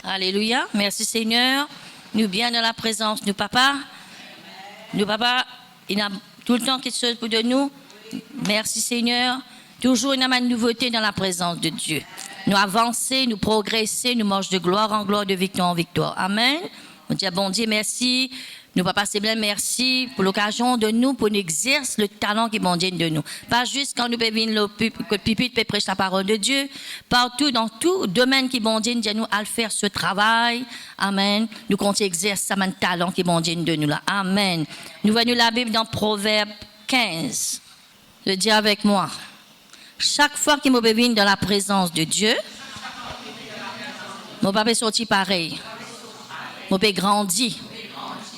Alléluia. Merci Seigneur. Nous bien dans la présence de Papa. Nous Papa, il a tout le temps quelque chose pour de nous. Merci Seigneur. Toujours une nouveauté dans la présence de Dieu. Nous avancer, nous progresser, nous marcher de gloire en gloire, de victoire en victoire. Amen. On dit à bon Dieu merci. Nous Papa c'est bien merci pour l'occasion de nous, pour nous exercer le talent qui bon Dieu de nous. Pas juste quand nous pouvons venir le pupitre pour prêcher la parole de Dieu. Partout, dans tout domaine qui bon Dieu de nous à faire ce travail. Amen. Nous comptons exercer ce talent qui bon Dieu de nous là. Amen. Nous voyons la Bible dans Proverbe 15. Je dis avec moi. Chaque fois que je viens dans la présence de Dieu, mon papa est sorti pareil. Mon père grandit.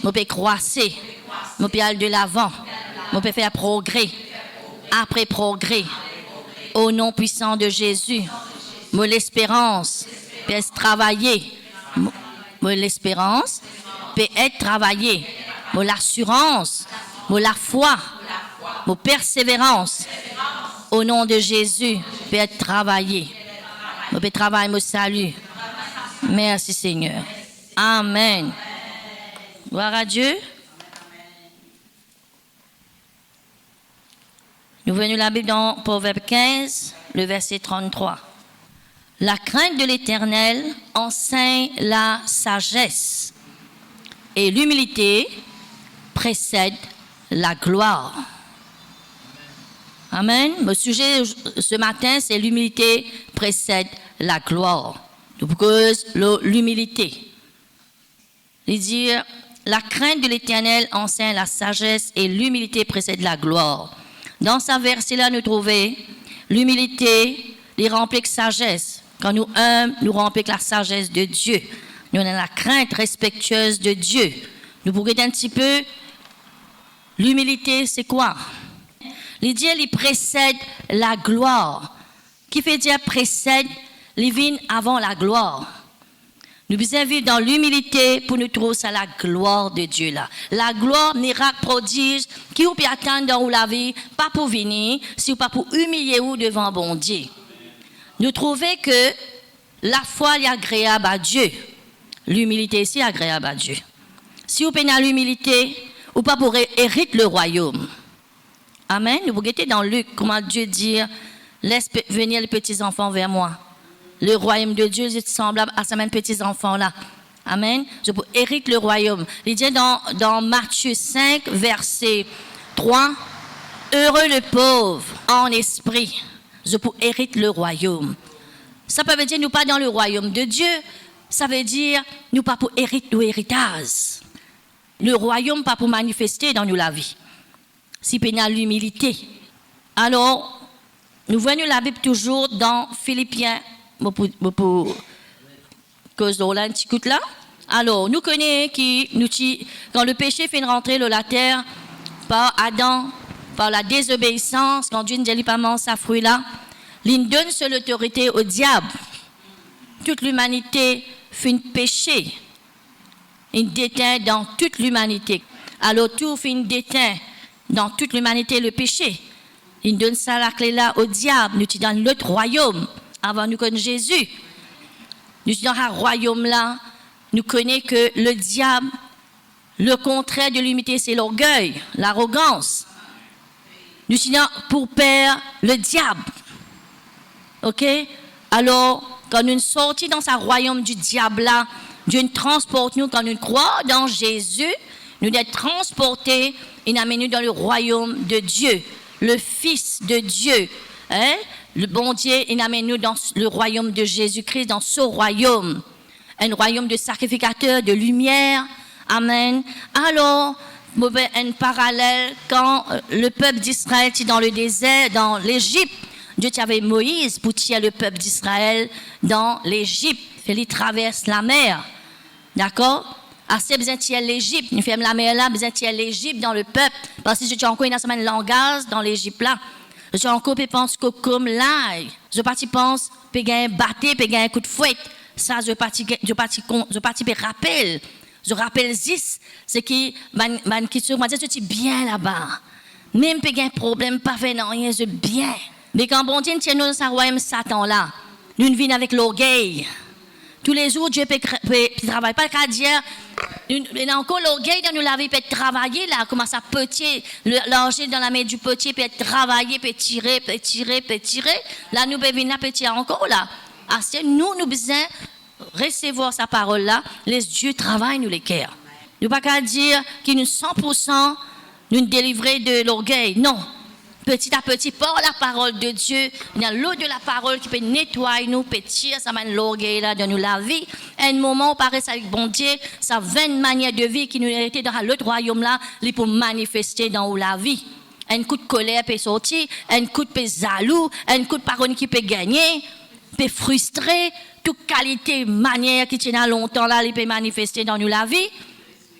Mon père croisser. Mon père aller de l'avant. Mon père faire progrès. Après progrès. Au nom puissant de Jésus. Mon l'espérance. Peut travailler. Mon l'espérance. Peut être travaillé. Mon l'assurance. Mon la foi. Mon persévérance. Au nom de Jésus, peut être travaillé. Je peux travailler, me salue. Merci Seigneur. Amen. Gloire à Dieu. Nous venons la Bible dans Proverbe 15, le verset 33. La crainte de l'Éternel enseigne la sagesse et l'humilité précède la gloire. Amen. Le sujet ce matin, c'est l'humilité précède la gloire. Pourquoi l'humilité? Il dit, la crainte de l'Éternel enseigne la sagesse et l'humilité précède la gloire. Dans ce verset-là, nous trouvons l'humilité, il remplit de sagesse. Quand nous humbles, nous remplit la sagesse de Dieu. Nous avons la crainte respectueuse de Dieu. Nous pourrions un petit peu, l'humilité, c'est quoi? Il dit, il précède la gloire. Qui fait dire précède, il vient avant la gloire. Nous devons vivre dans l'humilité pour nous trouver ça la gloire de Dieu là. La gloire, miracle, prodige, qui vous peut attendre dans la vie, pas pour venir, si pas pour humilier vous devant bon Dieu. Nous trouvons que la foi est agréable à Dieu. L'humilité aussi est agréable à Dieu. Si vous prenez l'humilité, ou pas pour hériter le royaume. Amen. Nous regardez dans Luc, comment Dieu dit, laisse venir les petits enfants vers moi. Le royaume de Dieu est semblable à ces mêmes petits enfants-là. Amen. Je peux hériter le royaume. Il dit dans Matthieu 5, verset 3, heureux le pauvre en esprit. Je peux hériter le royaume. Ça peut dire nous pas dans le royaume de Dieu. Ça veut dire nous pas pour hériter le héritage. Le royaume pas pour manifester dans nous la vie. Si nous avons l'humilité. Alors, nous voyons la Bible toujours dans Philippiens, pour cause de un petit coup là. Alors, nous connaissons quand le péché fait rentrer dans la terre par Adam, par la désobéissance, quand Dieu ne dit pas manger sa fruit là, il donne seule autorité au diable. Toute l'humanité fait un péché. Il déteint dans toute l'humanité. Alors, tout fait un déteint dans toute l'humanité le péché. Il donne ça la clé là au diable. Nous sommes dans l'autre royaume. Avant nous connaissons Jésus. Nous sommes dans un royaume là. Nous connaissons que le diable, le contraire de l'humilité, c'est l'orgueil, l'arrogance. Nous sommes pour père le diable. Ok? Alors, quand nous sortons dans ce royaume du diable là, Dieu nous transporte nous, quand nous croyons dans Jésus, nous sommes transportés. Il nous amène dans le royaume de Dieu, le Fils de Dieu. Hein? Le bon Dieu, il nous amène dans le royaume de Jésus-Christ, dans ce royaume. Un royaume de sacrificateurs, de lumière. Amen. Alors, un parallèle, quand le peuple d'Israël était dans le désert, dans l'Égypte, Dieu avait Moïse pour tirer le peuple d'Israël dans l'Égypte. Il traverse la mer. D'accord? Assez besoin de tirer l'Égypte. Nous faisons la mer là, besoin de tirer l'Égypte dans le peuple. Parce que je suis encore une semaine langage dans l'Égypte là. Je suis encore, je pense que comme là, je pense que je vais battre, je vais un coup de fouet. Ça, je rappelle. Je rappelle 10, c'est qui, qui se moi, je suis bien là-bas. Même si j'ai un problème, pas fait rien, je bien. Mais quand bon Dieu tient nous dans sa royaume Satan là, nous vivons avec l'orgueil. Tous les jours, Dieu peut travailler. Pas qu'à dire, il y a encore l'orgueil dans la vie, peut travailler là, comment ça petit, l'argent dans la main du petit, peut travailler, peut tirer. Là, nous pouvons venir petit encore là. Nous besoin recevoir sa parole là, les dieux travaillent nous les cœurs. Nous pas qu'à dire qu'il nous 100% nous délivrer de l'orgueil. Non. Petit à petit, par la parole de Dieu, il y a l'eau de la parole qui peut nettoyer nous, petit, ça mène l'orgueil là de nous la vie. Un moment, on paraît avec bon Dieu, ça 20 manières de vie qui nous étaient dans l'autre royaume là, pour manifester dans la vie. Un coup de colère peut sortir, un coup de jaloux, un coup de parole qui peut gagner, peut frustrer, toute qualité, manière qui tient longtemps là, il peut manifester dans nous la vie.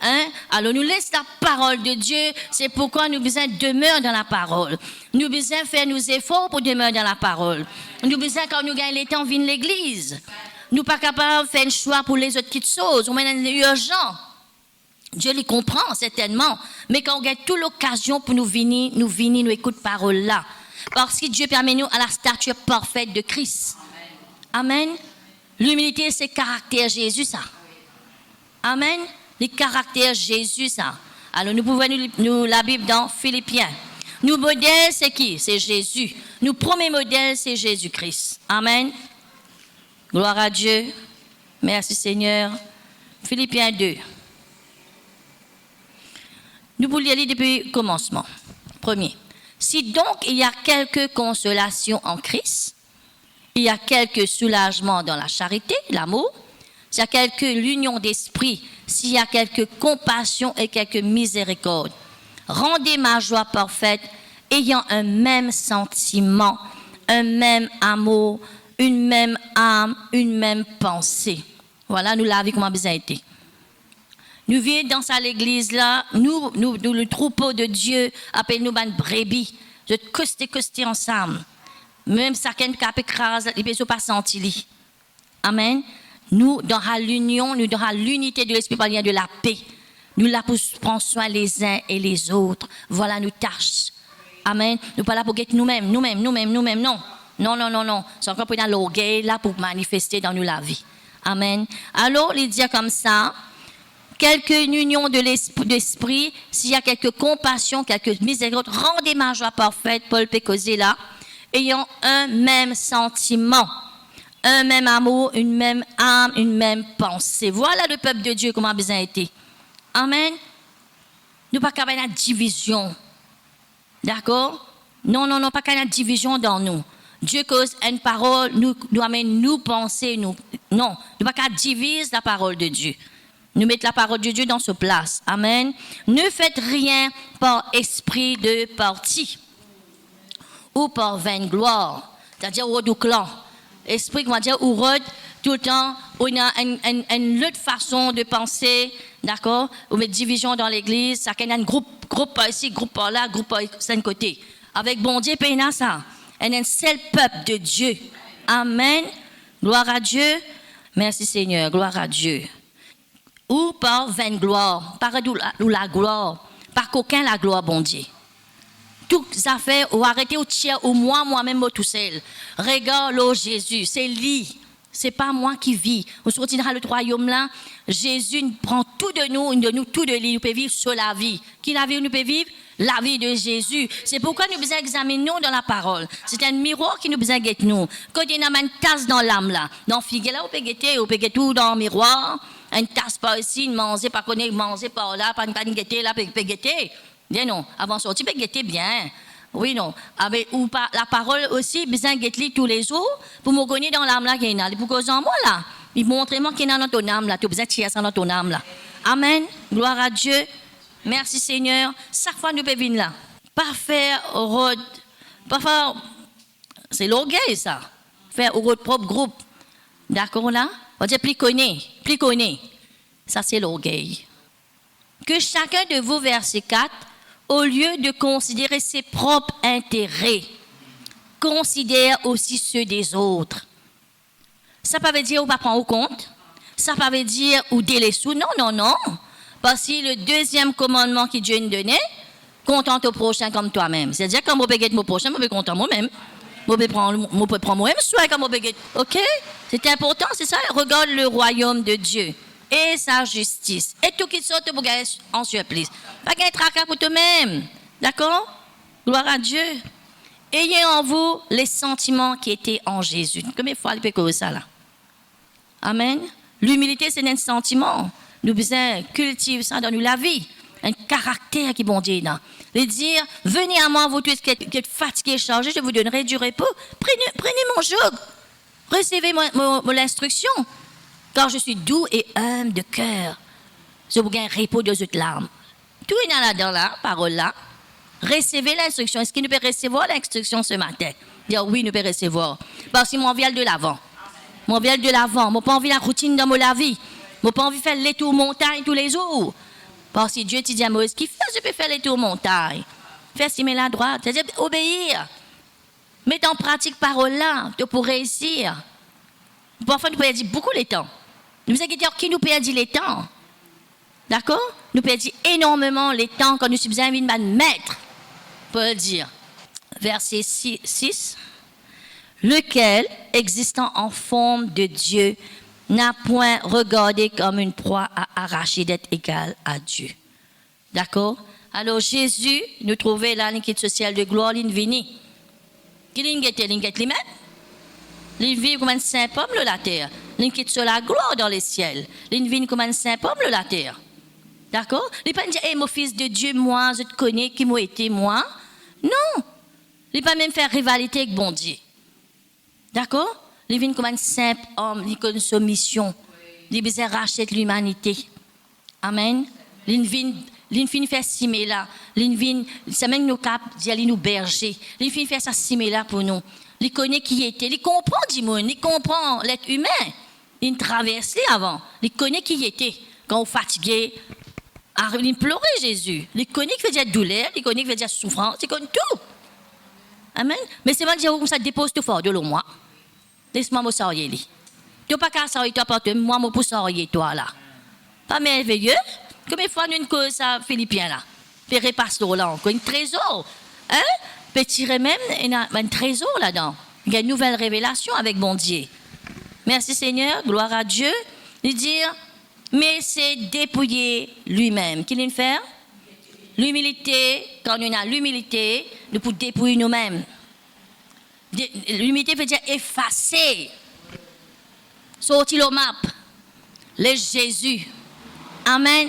Hein? Alors nous laisse la parole de Dieu, c'est pourquoi nous besoin demeurer dans la parole. Nous besoin faire nos efforts pour demeurer dans la parole. Nous besoin quand nous gagnons les temps, venir l'église. Nous pas capables de faire un choix pour les autres petites choses. On est urgent. Dieu les comprend certainement, mais quand on gagne toute l'occasion pour nous venir, nous écouter parole là, parce que Dieu permet nous à la stature parfaite de Christ. Amen. L'humilité, c'est caractère Jésus ça. Amen. Les caractères Jésus, ça. Alors, nous pouvons nous la Bible dans Philippiens. Nous modèle, c'est qui? C'est Jésus. Nous premier modèle, c'est Jésus-Christ. Amen. Gloire à Dieu. Merci Seigneur. Philippiens 2. Nous pouvons lire depuis le commencement. Premier. Si donc il y a quelque consolation en Christ, il y a quelque soulagement dans la charité, l'amour, s'il y a quelque l'union d'esprit, s'il y a quelque compassion et quelque miséricorde, rendez ma joie parfaite, ayant un même sentiment, un même amour, une même âme, une même pensée. Voilà, nous la vie comment besoin été. Nous vivons dans l'église là, nous, le troupeau de Dieu, appelle-nous une brebis, de coster ensemble. Même ça qui est écrasé, les personnes pas senti. Amen. Nous, dans l'union, nous, dans l'unité de l'esprit, par lien de la paix, nous là pour prendre soin les uns et les autres. Voilà nos tâches. Amen. Nous pas là pour être nous-mêmes, non. Non. C'est encore pour l'orgueil, là pour manifester dans nous la vie. Amen. Alors, il dit comme ça, quelque union de l'esprit, s'il y a quelque compassion, quelque miséricorde, rendez ma joie parfaite, Paul Pécosé là, ayant un même sentiment. Un même amour, une même âme, une même pensée. Voilà le peuple de Dieu comment a besoin été. Amen. Nous pas qu'à avoir une division. D'accord? Non, pas qu'à avoir une division dans nous. Dieu cause une parole, nous amène nous penser, nous. Non, nous pas qu'à diviser la parole de Dieu. Nous mettons la parole de Dieu dans sa place. Amen. Ne faites rien par esprit de parti ou par vaine gloire. C'est-à-dire au clan. Esprit, comment dire, ou tout le temps, on a une autre façon de penser, d'accord? On met division dans l'église, ça a un groupe ici, groupe par là, groupe par d'un côté. Avec bon Dieu, il y a ça. Il y a un seul peuple de Dieu. Amen. Gloire à Dieu. Merci Seigneur, gloire à Dieu. Ou par vaine gloire, par ou la gloire, par qu'aucun la gloire, bon Dieu. Toutes les affaires, ou arrêter au tiers, ou moi-même, tout seul. Regarde, l'eau Jésus, c'est lui. C'est pas moi qui vis. On se retient dans le royaume là. Jésus prend tout de nous tout de lui. Nous pouvons vivre sur la vie. Qui la vie nous peut vivre? La vie de Jésus. C'est pourquoi nous besoin examiner nous dans la parole. C'est un miroir qui nous besoin guetter nous. Quand il y a une tasse dans l'âme là, dans figue là, on peut guetter tout dans le miroir. Une tasse par ici, une manger, pas connaître, manger par là, pas une guetter là, peut guetter. Bien non, avant de sortir, peut guetter bien. Oui, non. Avec, ou pas, la parole aussi, besoin de guetter tous les jours pour me connaître dans l'âme là qu'il y a. Pour cause en moi là. Il montre-moi qu'il y a dans ton âme là. Tu as besoin de tirer ça dans ton âme là. Amen. Gloire à Dieu. Merci Seigneur. Chaque fois nous pouvons venir là. Pas faire rôde. Pas faire. C'est l'orgueil ça. Faire au propre groupe. D'accord là? On dit plus connaît. Ça c'est l'orgueil. Que chacun de vous, verset 4, au lieu de considérer ses propres intérêts, considère aussi ceux des autres. Ça ne veut pas dire ou pas prendre en compte. Ça ne veut pas dire ou délaisser. Non. Parce que le deuxième commandement que Dieu nous donnait, contente au prochain comme toi-même. C'est-à-dire quand je peux être mon prochain, je peux être content moi-même. Je peux prendre moi-même soin comme on peut. OK? C'est important, c'est ça. Regarde le royaume de Dieu et sa justice. Et tout qui sort pour gagner en surplus. Pas gagner tracas pour toi-même. D'accord? Gloire à Dieu. Ayez en vous les sentiments qui étaient en Jésus. Combien de fois il peut que ça là? Amen. L'humilité, c'est un sentiment. Nous devons cultiver ça dans la vie. Un caractère qui est bon Dieu. Les dire, venez à moi, vous tous qui êtes fatigués, chargés, je vous donnerai du repos. Prenez mon joug. Recevez mon instruction. Car je suis doux et humble de cœur. Je vous gagne repos de votre larmes. Tout est dans la parole là. Recevez l'instruction. Est-ce qu'il nous peut recevoir l'instruction ce matin? Dire oui, nous peut recevoir. Parce que moi, on vient de l'avant. Moi, je n'ai pas envie de la routine dans ma vie. Je n'ai pas envie de faire les tours montagnes tous les jours. Parce que Dieu te dit à Moïse, qui fait, je peux faire les tours montagnes. Faire simer la droite, c'est-à-dire obéir. Mettre en pratique parole là, pour réussir. Parfois, nous pouvons dire beaucoup les temps. Nous inquiétons qui nous perdit les temps. D'accord? Nous perdons énormément les temps quand nous sommes envie de mettre. Pour le dire. Verset 6. Lequel, existant en forme de Dieu, n'a point regardé comme une proie à arracher d'être égal à Dieu. D'accord? Alors Jésus, nous trouvons là l'inquiétude sociale de gloire, l'invini. Qui l'inquiète lui-même? L'invini comme un saint pomme de la terre. L'inquiétude sur la gloire dans les ciels. L'invini comme un saint pomme de la terre. D'accord? Il ne peut pas dire, mon fils de Dieu, moi, je te connais, qui m'a été moi. Non. Il ne peut pas même faire rivalité avec bon Dieu. D'accord? Il vient comme un simple homme, il connaît sa mission. Il veut racheter l'humanité. Amen. Il vient faire cimer là. Il vient, c'est même nos cap, il nous berger. Il vient faire ça cimer là pour nous. Il connaît qui était. Il comprend du monde. Il comprend l'être humain. Il traverse avant. Il connaît qui était. Quand on est fatigué, il pleurait Jésus. Il connaît qui veut dire douleur. Il connaît qui veut dire souffrance. Il connaît tout. Amen. Mais c'est mal dire comme ça dépose tout fort de l'eau moi. Laisse-moi me sortir. Tu n'as pas qu'à sortir toi parce que moi je peux sortir toi là. Pas merveilleux. Combien de fois nous une cause ça Philippien là. Péré pasteur là encore un trésor. Hein? Peut tirer même un trésor là-dedans. Il y a une nouvelle révélation avec bon Dieu. Merci Seigneur, gloire à Dieu. Il dit mais c'est dépouiller lui-même. Qu'il vient faire? L'humilité, quand on a l'humilité, nous pouvons dépouiller nous-mêmes. L'humilité veut dire effacer. Sortir le map. Le Jésus. Amen.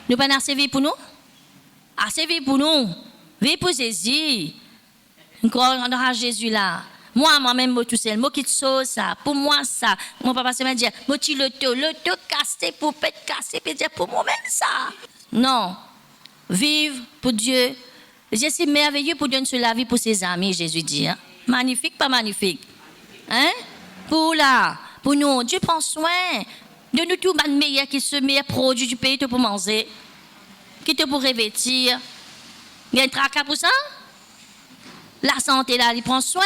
Nous pas assez vie pour nous? Assez vie pour nous. Vie pour Jésus. Encore on aura Jésus là. Moi-même, moi tout seul, moi qui te sauve ça. Pour moi, ça. Mon papa se m'a dit, moi tu le taux cassé pour peut casser, pour dire pour moi-même ça. Non. Vive pour Dieu. C'est merveilleux pour donner la vie pour ses amis, Jésus dit. Hein? Magnifique, pas magnifique. Hein? Pour nous, Dieu prend soin de nous tout le meilleur qui se meilleur produit du pays pour manger, qui te pour revêtir. Il y a un tracas pour ça? La santé là, il prend soin.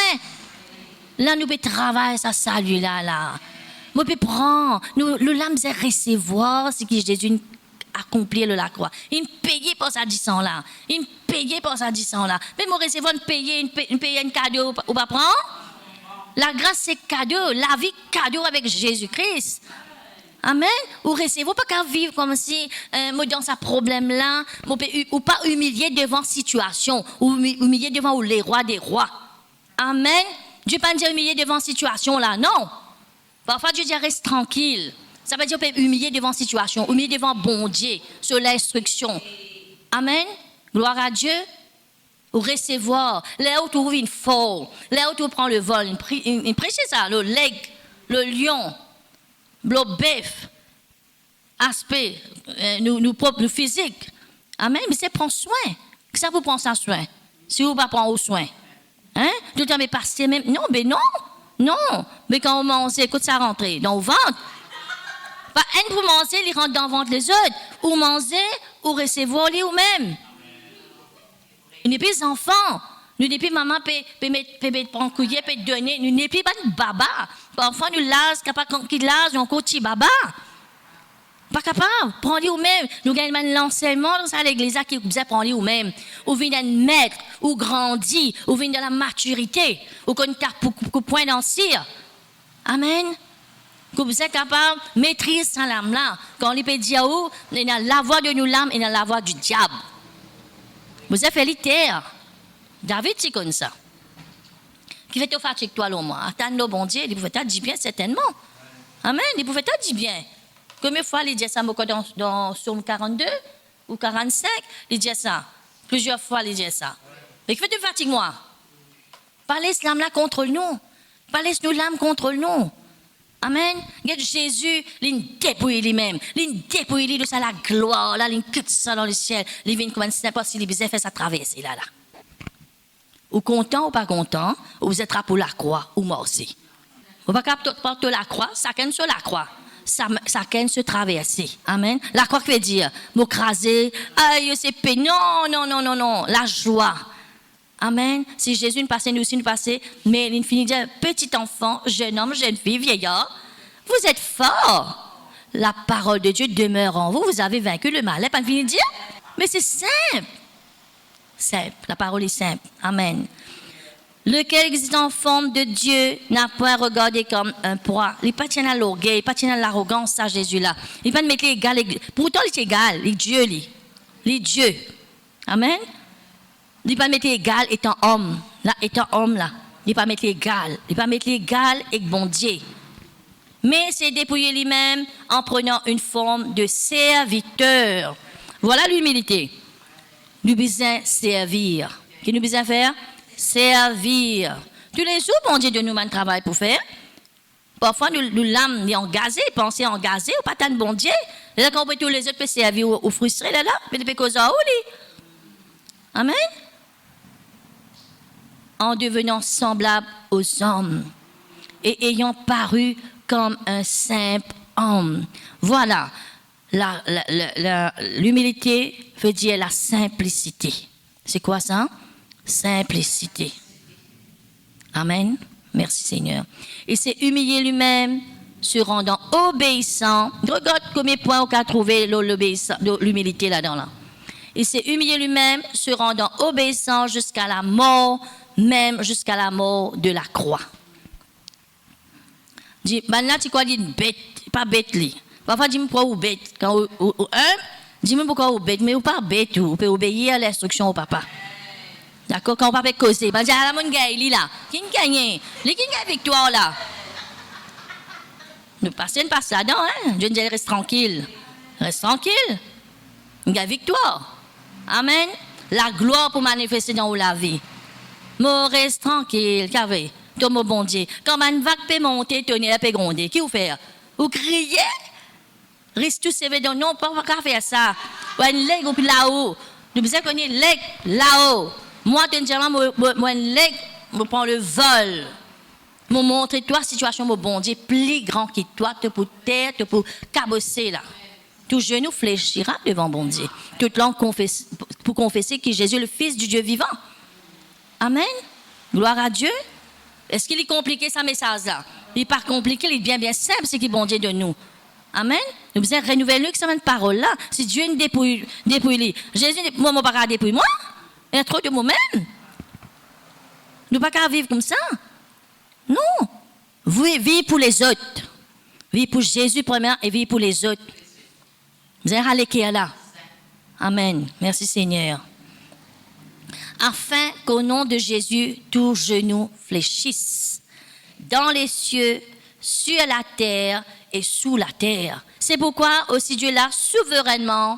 Là, nous pouvons travailler ça, salut là. Nous pouvons prendre, nous l'âme c'est recevoir ce que Jésus accomplir la croix. Il paye pour ça 10 ans là. Il paye pour ça 10 ans là. Mais mon recevoir payer un cadeau ou pas prendre? La grâce c'est cadeau, la vie cadeau avec Jésus-Christ. Amen. Ou recevez pas qu'à vivre comme si dans ce problème là, ou pas humilié devant situation, ou humilié devant les rois des rois. Amen. Dieu pas dire humilié devant situation là, non. Parfois Dieu dit reste tranquille. Ça veut dire qu'on peut humilier devant situation, humilier devant bon Dieu, sur l'instruction. Amen. Gloire à Dieu. Ou recevoir. Là où tu trouves une folle, là où tu prends le vol, il prêche ça, le leg, le lion, le bœuf, aspect, nous physique. Amen. Mais c'est prendre soin. Que ça vous prend ça soin? Si vous ne pas prendre au soin. Hein? Tout le temps, mais passer même. Non, mais non. Non. Mais quand on mange, écoute ça rentrer dans le ventre. Pas un pour manger, il rentre dans le ventre les autres. Ou manger, ou recevoir lui ou même. Nous n'sommes pas enfants. Nous n'sommes pas maman peut prendre couiller, peut donner. Nous n'sommes pas baba. Parfois nous lâche, capable qu'il lâche, on petit baba. Pas capable, prendre vous-même. Nous gagnons l'enseignement dans l'église qui vous prendre vous-même. Ou venez d'être maître, ou grandi, ou venez de la maturité, ou qu'on t'a pour point d'ancien. Amen. Que vous êtes capable de maîtriser sa lame là. Quand on peut dire, il y a la voix de nous l'âme et la voix du diable. Vous avez fait l'iterre. David, c'est comme ça. Qui fait te fatigue toi, l'homme. Attends le bon Dieu, il pouvait te dire bien, certainement. Amen. Il pouvait te dire bien. Combien de fois il dit ça dans Psaume 42 ou 45, il dit ça. Plusieurs fois, il dit ça. Mais qui fait te fatigue moi? Pas laisse l'âme là contre nous. Pas laisse nous l'âme contre nous. Amen. Regarde Jésus, il dépouille lui-même. Il dépouille lui de sa la gloire. Là, il quitte ça dans le ciel. Il vient comme n'importe s'il a fait sa traversée là. Ou content ou pas content, ou vous êtes là pour la croix ou mort aussi. Vous ne pouvez pas porter la croix, ça canne sur la croix. Ça canne se traverser. Amen. La croix qui veut dire, m'écraser, aïe, c'est pénible. Non. La joie. Amen. Si Jésus nous passait, nous aussi nous passait, mais il finit de dire, petit enfant, jeune homme, jeune fille, vieillard, vous êtes fort. La parole de Dieu demeure en vous, vous avez vaincu le mal. Pas fini de dire, mais c'est simple. Simple, la parole est simple. Amen. Lequel existe en forme de Dieu n'a point regardé comme un poids. Il n'est pas tient à l'orgueil, il n'est pas tient à l'arrogance, ça Jésus-là. Il n'est pas de mettre l'égal. Pourtant, il est égal, il est Dieu, lui. Il est Dieu. Amen. Il n'est pas mettre égal étant homme. Là, étant homme, là. Il n'est pas mettre égal. Il n'est pas mettre égal avec bon Dieu. Mais c'est dépouiller lui-même en prenant une forme de serviteur. Voilà l'humilité. Nous besoin servir. Qu'est-ce que nous besoin faire? Servir. Tous les jours, bon Dieu de nous un travail pour faire. Parfois, nous l'âme est engagée, pensée engagée, ou pas tant de bon Dieu. Et là, quand on peut tous les autres peut servir ou frustrer, là, mais depuis cause en haut, amen. En devenant semblable aux hommes et ayant paru comme un simple homme. Voilà. L'humilité veut dire la simplicité. C'est quoi ça? Simplicité. Amen. Merci Seigneur. Il s'est humilié lui-même, se rendant obéissant. Regarde combien de points on a trouvé l'humilité là-dedans. Là. Il s'est humilié lui-même, se rendant obéissant jusqu'à la mort, même jusqu'à la mort de la croix. Dis, là tu crois dire bête, pas bête li. Parfois, dis-moi pourquoi vous bête. Quand dis-moi pourquoi vous bête, mais vous pas bête, vous pouvez obéir à l'instruction au papa. D'accord? Quand on peut causer, ben, dis à la mon gars, il est là. Qui gagne? Qui gagne victoire là? Ne passez pas ça, non, hein? Je dis, reste tranquille. Reste tranquille. Il y a victoire. Amen. La gloire pour manifester dans la vie. Mais reste tranquille, qu'avez? Toi, mon bon Dieu. Quand une vague peut monter, tenir la peut gronder. Qui vous fait? Vous criez? Reste tous ces védons. Non, pas faire ça. Ou une leg ou là-haut. Nous besoin qu'on ait leg là-haut. Moi, moi, une leg, je prends le vol. Je montre toi, situation, mon bon Dieu, plus grand que toi, te pour terre, te pour cabosser là. Tout genou fléchira devant bon Dieu. Toute langue pour confesser que Jésus est le Fils du Dieu vivant. Amen. Gloire à Dieu. Est-ce qu'il est compliqué, ça message là? Il n'est pas compliqué, il est bien simple, c'est qui bon Dieu de nous. Amen. Nous besoin renouveler cette parole là. Si Dieu nous dépouille, Jésus, moi, je ne peux pas dépouiller moi. Il y a trop de moi-même. Nous ne pouvons pas vivre comme ça. Non. Vivre pour les autres. Vivre pour Jésus premièrement et vivre pour les autres. Vous avez râlé qui est là. Amen. Merci Seigneur. Afin qu'au nom de Jésus, tout genou fléchisse. Dans les cieux, sur la terre et sous la terre. C'est pourquoi aussi Dieu l'a souverainement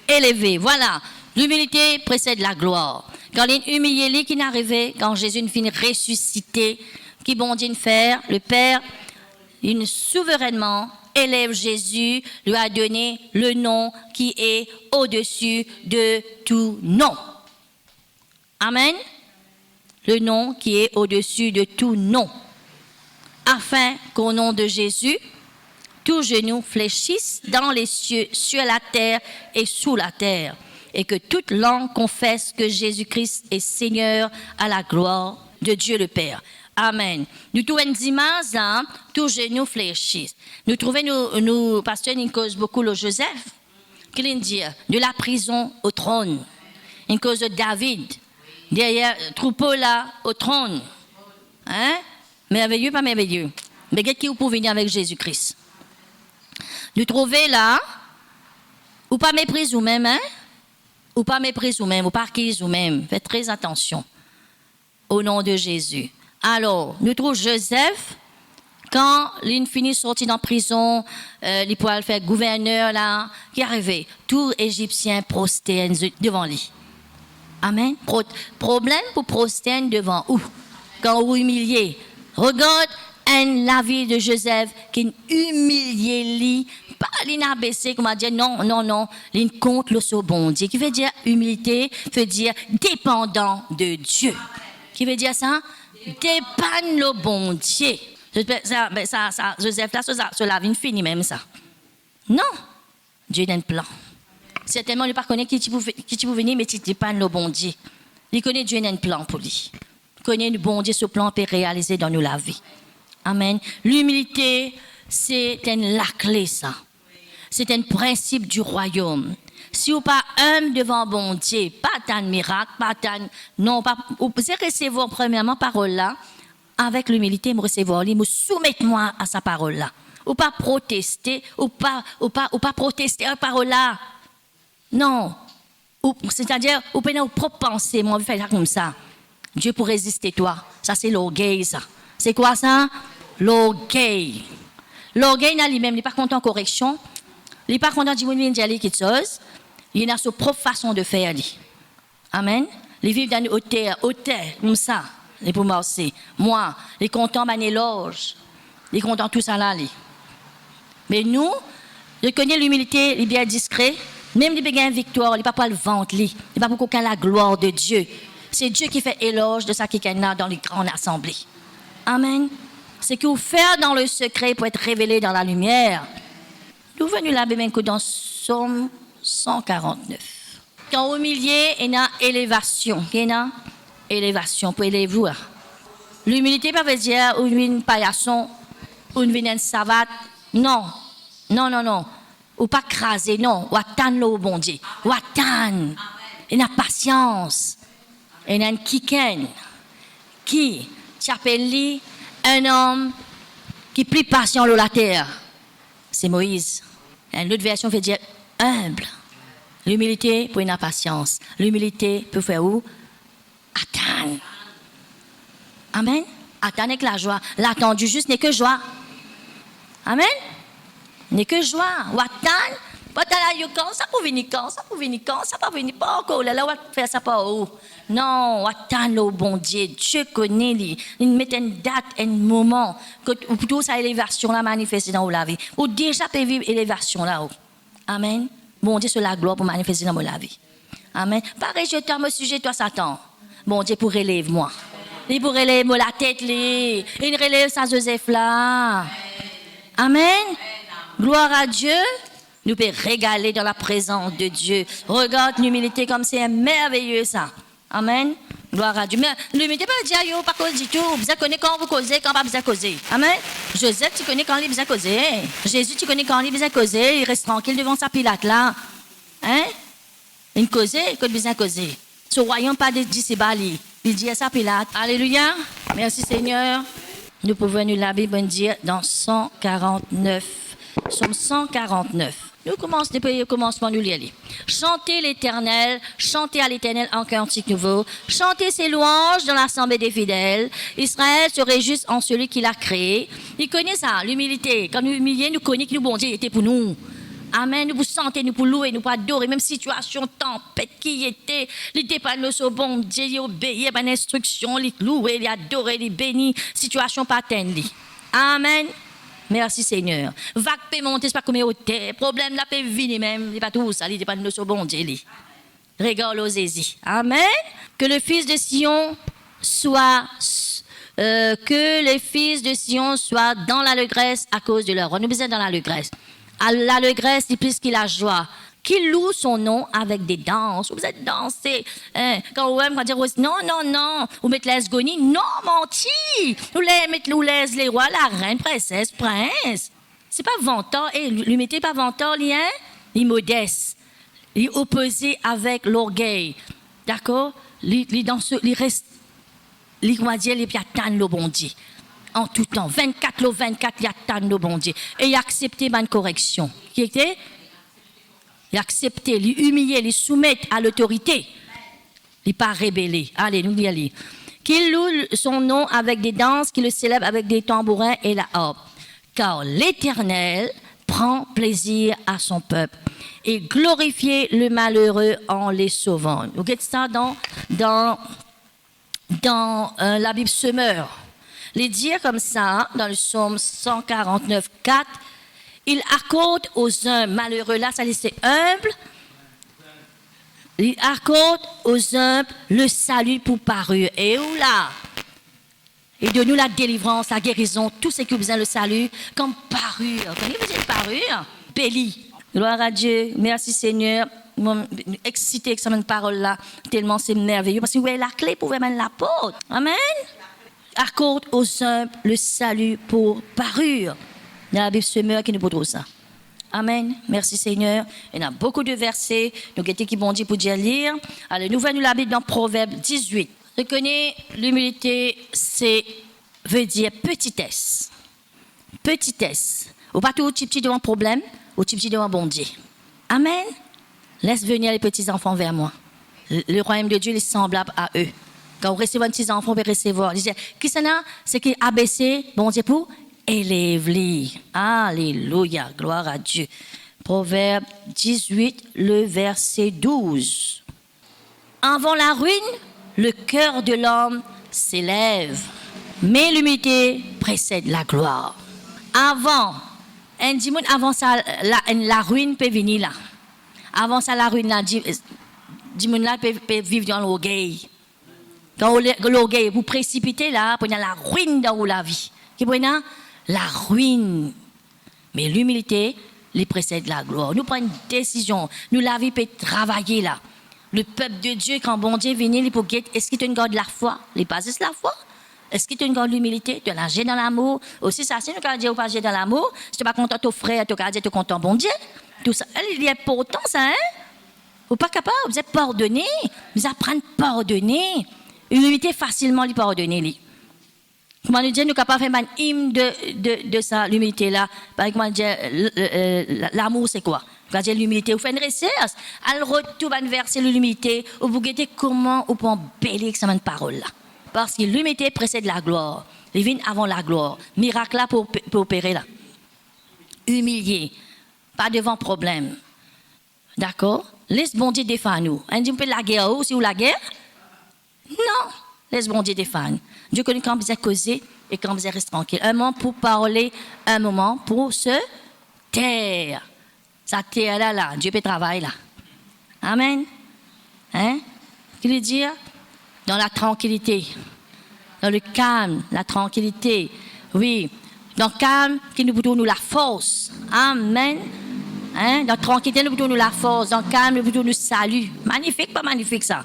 élevé. Voilà. L'humilité précède la gloire. Quand il est humilié, qui n'arrivait, quand Jésus ne finit ressuscité, qui bon Dieu faire, le Père, il souverainement élève Jésus, lui a donné le nom qui est au-dessus de tout nom. Amen. Le nom qui est au-dessus de tout nom. Afin qu'au nom de Jésus, tout genou fléchisse dans les cieux, sur la terre et sous la terre. Et que toute langue confesse que Jésus-Christ est Seigneur à la gloire de Dieu le Père. Amen. Nous trouvons une dimanche, hein, tous genoux fléchissent. Nous trouvons, nous pasteurs, une cause beaucoup le Joseph, qui vient dire, de la prison au trône. Une cause de David, derrière troupeau là, au trône. Hein? Merveilleux, pas merveilleux. Mais qu'est-ce qui pour venir avec Jésus-Christ? Nous trouvons là, ou pas méprise ou même, hein? Ou pas méprise ou même, ou pas acquise ou même. Faites très attention. Au nom de Jésus. Alors, nous trouvons Joseph, quand il finit sorti dans prison, il pourrait le faire gouverneur là, qui est arrivé. Tout Égyptien prosterne devant lui. Amen. Problème pour prosterne devant où? Quand vous humiliez. Regarde la vie de Joseph qui humilié lui. Pas l'inabaissé, comme on dit non, non, non. Il compte le saut bon Dieu. Qui veut dire humilité, veut dire dépendant de Dieu. Qui veut dire ça? Dépend le bon Dieu. Joseph, là, cela vient fini même ça. Non, Dieu a un plan. Certainement, il ne connaît pas qui tu peux venir, mais tu dépends le bon Dieu. Il connaît Dieu a un plan pour lui. Il connaît le bon Dieu, ce plan peut réaliser dans nous la vie. Amen. L'humilité, c'est la clé, ça. C'est un principe du royaume. Si vous pas humble devant bon Dieu, pas tant de miracle, pas tant, non, pas, vous pouvez recevoir premièrement parole là, avec l'humilité, me recevoir, me soumettre-moi à sa parole là. Ou pas protester, ou pas protester à la parole là. Non. C'est-à-dire, vous pouvez vos propres pensées, moi, je fais ça comme ça. Dieu pour résister toi. Ça, c'est l'orgueil, ça. C'est quoi ça? L'orgueil. L'orgueil, il n'est pas content en correction. Il n'est pas content de dire quelque chose. Il a sa propre façon de faire. Amen. Il vit dans une hauteur, comme ça. Il pour marcher. Moi, il est content de l'éloge. Il est content de tout ça là. Mais nous, je connais l'humilité, il est bien discret. Même s'il a une victoire, il n'est pas pour le ventre. Il n'est pas pour aucun la gloire de Dieu. C'est Dieu qui fait éloge de ça qui est dans les grandes assemblées. Amen. C'est que vous faites dans le secret pour être révélé dans la lumière. Nous venons là, même dans Somme 149. Quand au milieu, il y a élévation. Il y a élévation pour élever. L'humilité, pas veut dire ou une paillasson, ou une savate. Non. Non, non, non. Ou pas craser, non. Ou attendre le bon Dieu. Ou attendre. Il y a patience. Il y a un kiken. Qui s'appelle un homme qui est plus patient sur la terre. C'est Moïse. Une autre version veut dire humble. L'humilité pour une patience. L'humilité peut faire où? Attendre. Amen. Attendre avec la joie. L'attendu juste n'est que joie. Amen. N'est que joie. Ou attendre. Quand ça peut venir quand? Ça peut venir quand? Ça peut venir pas encore. Là, on va faire ça pas où? Non, attendre le bon Dieu. Dieu connaît. Il met une date, un moment. Pour tout ça, élévation là manifester dans la vie. Ou déjà peut vivre élévation là. Amen. Bon Dieu, c'est la gloire pour manifester dans la vie. Amen. Pareil, je t'aime au sujet, toi, Satan. Bon Dieu, pour relève moi. Il pour relève la tête, il relève ça, Joseph là. Amen. Gloire à Dieu. Nous pouvons régaler dans la présence de Dieu. Regarde l'humilité comme c'est merveilleux ça. Amen. Gloire à Dieu. Mais l'humilité, pas dire, yo, pas cause du tout. Vous connaissez quand vous causez, quand pas vous causez. Amen. Joseph, tu connais quand il vous causé. Jésus, tu connais quand il vous causé. Il reste tranquille devant sa Pilate là. Hein? Il causait, quand il vous causé. Ce royaume pas de dissibali. Il dit à sa Pilate. Alléluia. Merci Seigneur. Nous pouvons nous la Bible dire dans 149. Somme 149. Nous commençons depuis le commencement, nous lire. Chantez l'Éternel, chantez à l'Éternel en cantique nouveau, chantez ses louanges dans l'assemblée des fidèles. Israël se réjouit en celui qui l'a créé. Il connaît ça, l'humilité. Quand nous humilions, nous connaissons que nous, bon Dieu, était pour nous. Amen. Nous vous sentez, nous pour louer, nous pour adorer, même situation, tempête qui était, il était pas le bon Dieu, il obéit à l'instruction, il louer, il adorer, il bénit, situation pas atteinte. Amen. Merci Seigneur. Vague peut monter, c'est pas comme hauteur. Problème là peut venir même. Il pas tout ça, il dépend de notre bon Dieu. Regarde l'osésie. Amen. Que le fils de Sion soit dans l'allégresse à cause de leur roi. Nous sommes dans l'allégresse. À l'allégresse, c'est plus qu'il a joie. qui loue son nom avec des danses. Vous êtes dansé. Hein? Quand vous aimez dire non, non, non, vous mettez les gonis, non, menti. Vous mettez les rois, la reine, princesse, prince. C'est pas vantant. Et lui mettez pas vantant, lien, il modeste. Il opposé avec l'orgueil. D'accord? Il reste, il va dire, il attend le bon Dieu. En tout temps, 24 le 24, il attend le bon Dieu. Et il a accepté ma correction. Qui était? Il a accepté, il humilié, il soumettre à l'autorité. Il n'est pas rébellé. Alléluia. Qu'il loue son nom avec des danses, qu'il le célèbre avec des tambourins et la harpe. Car l'Éternel prend plaisir à son peuple et glorifie le malheureux en les sauvant. Vous voyez ça dans la Bible Semeur. Les dire comme ça, dans le psaume 149, 4, il accorde aux humbles, malheureux, là, ça c'est humble, il accorde aux humbles le salut pour parure. Et où là? Et de nous la délivrance, la guérison, tout ce qui vous besoin le salut, comme parure. Connaissez-vous cette parure? Béli. Gloire à Dieu. Merci Seigneur. Excité avec cette parole-là, tellement c'est merveilleux. Parce que vous avez la clé pour vraiment la porte. Amen. Accorde aux humbles le salut pour parure. Il y a la Bible Semeur qui nous peut trouver ça. Amen. Merci Seigneur. Il y a beaucoup de versets. Nous guettons qui bon Dieu pour dire lire. Allez, nous venons la Bible dans Proverbe 18. Reconnaît l'humilité, veut dire petitesse. Petitesse. Ou pas tout petit devant problème, ou petit devant bon Dieu. Amen. Laisse venir les petits enfants vers moi. Le royaume de Dieu est semblable à eux. Quand vous recevez un petit enfant, vous pouvez recevoir. Qui c'est là? C'est qui abaissé, bon Dieu, pour élève-les. Alléluia, gloire à Dieu. Proverbe 18, le verset 12. Avant la ruine, le cœur de l'homme s'élève, mais l'humilité précède la gloire. Avant ça, la ruine peut venir là. Avant ça, la ruine là, là peut vivre dans l'orgueil. Quand l'orgueil, vous précipitez là, vous prenez la ruine dans la vie. Vous prenez la ruine. Mais l'humilité, les précède la gloire. Nous prenons une décision. Nous, la vie peut travailler là. Le peuple de Dieu, quand bon Dieu vient, il peut guetter. Est-ce qu'il te garde la foi? Les bases de la foi? Est-ce qu'il te garde l'humilité? Tu l'as dans l'amour? Aussi, ça, c'est nous qui disons pas dans l'amour. Si tu n'es pas content de ton frère, tu es content bon Dieu. Tout ça, il est important, ça, hein? Vous n'êtes pas capable, vous êtes pardonné. Vous apprenez à pardonner. L'humilité, facilement, lui pardonner. Comment nous dire, nous sommes capables de faire un hymne de ça, l'humilité-là. Par exemple, l'amour, c'est quoi? Quand j'ai l'humilité, vous faites une recherche. Alors, retour un verset de l'humilité, où vous guettez comment vous pouvez embellir avec cette parole-là. Parce que l'humilité précède la gloire. Il vient avant la gloire. Miracle là pour opérer là. Humilié. Pas devant problème. D'accord? Laisse bon Dieu défendre nous. On dit, on peut la guerre aussi ou la guerre? Non. Laisse bon Dieu défendre. Dieu connaît quand vous êtes causé et quand vous êtes resté tranquille. Un moment pour parler, un moment pour se taire. Ça terre là, Dieu peut travailler là. Amen. Hein? Qu'il veut dire? Dans la tranquillité. Dans le calme, la tranquillité. Oui. Dans le calme, qui nous donne la force. Amen. Hein? Dans la tranquillité, nous donne la force. Dans le calme, nous donne le salut. Magnifique, pas magnifique ça?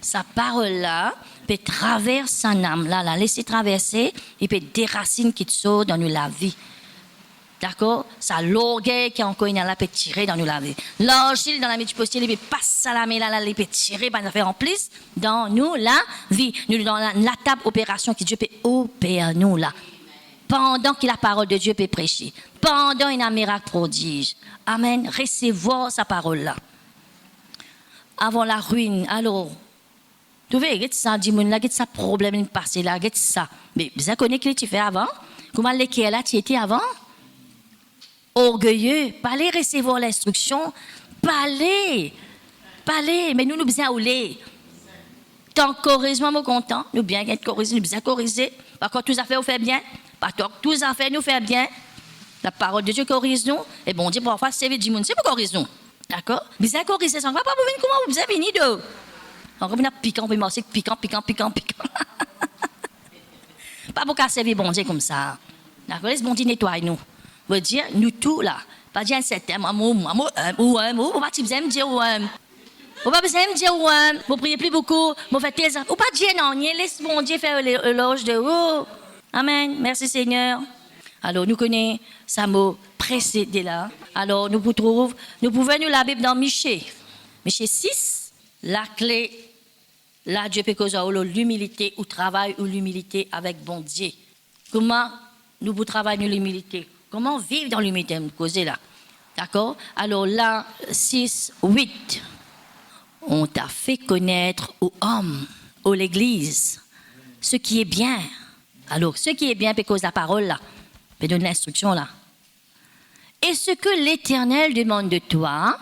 Sa parole-là peut traverser son âme, là, la laisser traverser, et peut des racines qui te sautent dans nous la vie. D'accord? Ça, l'orgueil qui est encore là, peut tirer dans nous la vie. L'argile dans la métier postille, il peut passer à la main, là, il peut tirer, il peut en plus dans nous la vie. Nous, dans la table opération que Dieu peut opérer nous là. Pendant que la parole de Dieu peut prêcher. Pendant un miracle prodige. Amen. Recevoir sa parole là. Avant la ruine, alors. Tu vois, get ça, dis-moi là, get ça problème passé là, get ça. Mais vous connaissez ce que tu fais avant? Comment l'équerre là, tu étais avant? Orgueilleux, pas aller recevoir l'instruction, pas aller, mais nous besoin ouler. Tant corrigement, nous content, nous bien être corrigés, nous bien corriger. Par contre, tous affaires nous fait bien, par contre, tous affaires nous fait bien. La parole de Dieu corrige nous, et bon Dieu, parfois, c'est du monde, c'est pour corriger nous. D'accord? Bien corriger, ça ne va pas venir comment vous avez fini de. On revient piquant, on peut marcher piquant. Pas pour qu'à servir bon Dieu comme ça. D'accord? Laisse bon Dieu nettoyer nous. Veut dire, nous tous là. Pas dire un certain amour, ou pas dire me dire ou pas besoin me dire vous priez plus beaucoup, vous faites tes ou pas dire non, laisse mon Dieu faire l'éloge de vous. Amen. Merci Seigneur. Alors nous connaissons ça mot précédé là. Alors nous pouvons nous la Bible dans Michée. Michée 6, la clé là Dieu peut causer l'humilité ou travail ou l'humilité avec bon Dieu. Comment nous pouvons travailler l'humilité? Comment vivre dans l'humilité? Causer là. D'accord? Alors là 6, 8. On t'a fait connaître aux hommes, à l'église, ce qui est bien. Alors, ce qui est bien, c'est cause la parole là, peut donner l'instruction là. Et ce que l'Éternel demande de toi,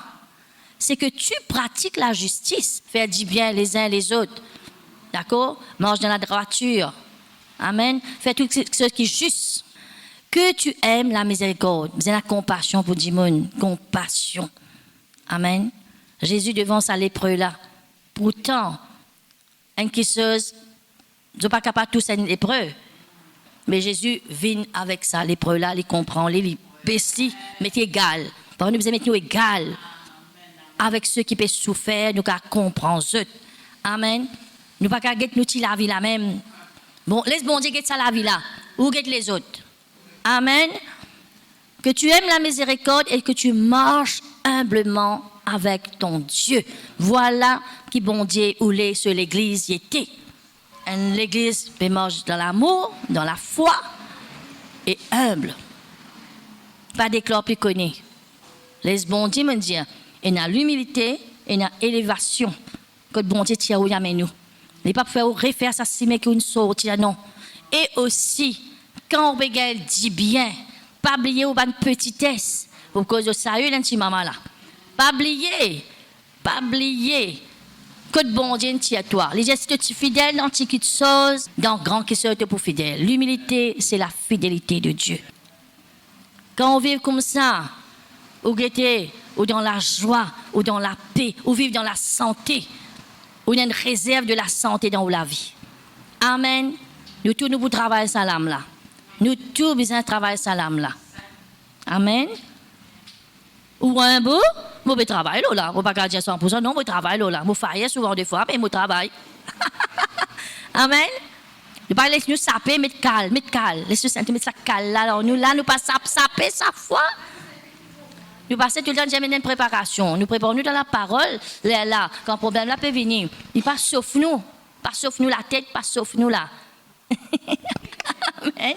c'est que tu pratiques la justice, faire du bien les uns les autres. D'accord? Marche dans la droiture. Amen. Fais tout ce qui est juste. Que tu aimes la miséricorde, la compassion pour du monde. Compassion. Amen. Jésus devant sa lépreux là. Pourtant, une kisseuse, je ne pas capable de tous être lépreux. Mais Jésus vient avec ça, lépreux là, il comprend, il bécit, mais égal. Par nous, nous mettons égal avec ceux qui peuvent souffrir, nous qu'à comprendre. Amen. Nous pas qu'à nous la vie là même. Bon, laisse bon Dieu guette ça la vie là, ou guette les autres. Amen. Que tu aimes la miséricorde et que tu marches humblement avec ton Dieu. Voilà qui bon Dieu ou les sur l'église y était. L'église peut marcher dans l'amour, dans la foi et humble. Pas d'éclat plus connu. Les bon Dieu me dire, il y a l'humilité et il y a l'élévation que bon Dieu tient où y a nous. Il n'est pas faire refaire ça si mais qu'une sortie non. Et aussi quand on regarde dit bien, pas oublier ou pas une petitesse pour cause de ça un petit maman là. Pas oublier que de bon Dieu tient à toi. Les gestes tu fidèle dans petites choses, dans grand qui se pour fidèle. L'humilité, c'est la fidélité de Dieu. Quand on vit comme ça, ou guetter, ou dans la joie, ou dans la paix, ou vivre dans la santé, ou il y a une réserve de la santé dans la vie. Amen. Nous tous nous travaillons ça là. Nous tous besoin travailler ça là. Amen. Ou un bout, moi je travaille là, moi pas dire 100%, non, moi travaille là, moi faille souvent des fois, mais moi travaille. Amen. Nous pas laisser nous saper, mettre calme, laissez nous mettre ça calme là, nous pas saper sa foi. Nous passons tout le temps jamais une préparation, nous préparons nous dans la parole, là, quand problème là peut venir, il pas sauf nous la tête, pas sauf nous là. Amen.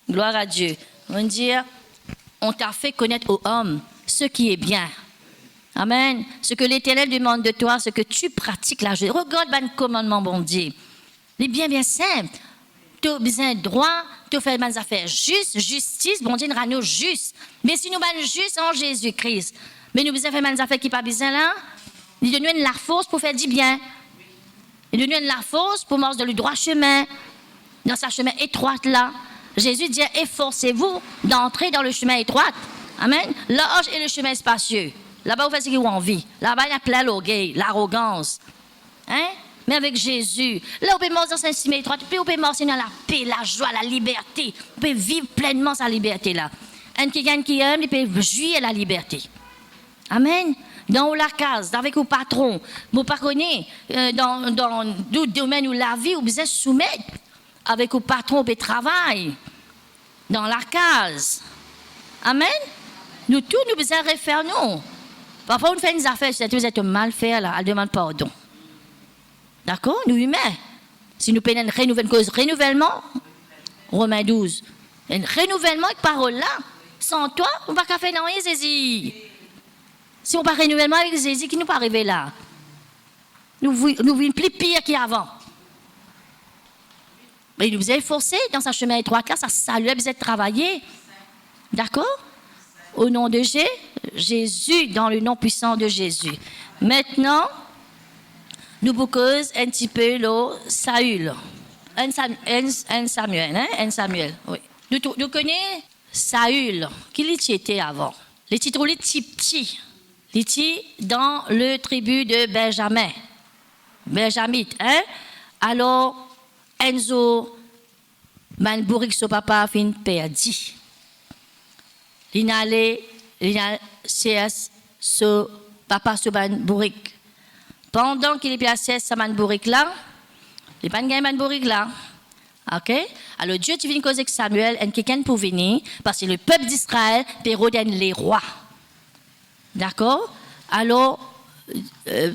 Gloire à Dieu. On dit on t'a fait connaître aux hommes ce qui est bien. Amen. Ce que l'Éternel demande de toi, ce que tu pratiques la justice. Regarde le commandement, bon Dieu. Il est bien simple. Tu as besoin de droit, tu fais des affaires justes, justice, bon Dieu, nous juste. Mais si nous sommes justes en Jésus-Christ, mais nous besoin de faire des affaires qui n'ont pas besoin là, il nous donne la force pour faire du bien. Il nous donne la force pour marcher dans le droit chemin, dans sa chemin étroite là. Jésus dit, efforcez-vous d'entrer dans le chemin étroit. Amen. Large et le chemin spacieux. Là-bas, vous faites ce que vous avez envie. Là-bas, il y a plein l'orgueil, l'arrogance. Hein? Mais avec Jésus, là, on peut marcher dans un chemin étroit, puis on peut marcher dans la paix, la joie, la liberté. On peut vivre pleinement sa liberté là. Un quelqu'un qui aime, il peut jouir la liberté. Amen. Dans la case, avec le patron, vous ne connaissez dans le domaine où la vie, vous besoin soumettre. Avec le patron, on travail dans la case. Amen. Nous tous, nous besoin refaire nous. Parfois, on fait des affaires, vous êtes mal fait là, elle demande pardon. D'accord? Nous humains. Si nous prenons une cause renouvellement, Romains 12, un renouvellement avec parole là, sans toi, on ne va pas faire rien, Jésus. Si on ne pas renouvellement avec Jésus, qui nous pas arriver là? Nous vivons plus pire qu'avant. Mais il nous a forcé dans sa chemin étroit là, ça lui a besoin de travailler. D'accord? Au nom de Jésus, dans le nom puissant de Jésus. Maintenant, nous bouquons un petit peu le Saül. Un Samuel, hein? Un Samuel, oui. Nous connaissons Saül, qui était avant. Les titres, les petits. Il était dans le tribu de Benjamin. Benjamite, hein? Alors, Enzo, man bourrique son papa fin perdu. Il allait il y a CS, ce papa Soban Bourrique. Pendant qu'il est placé Soban Bourrique là, il n'y a pas de Soban Bourrique là. Ok? Alors Dieu tu viens causer avec Samuel et quelqu'un pour venir parce que le peuple d'Israël peut redonner les rois. D'accord? Alors,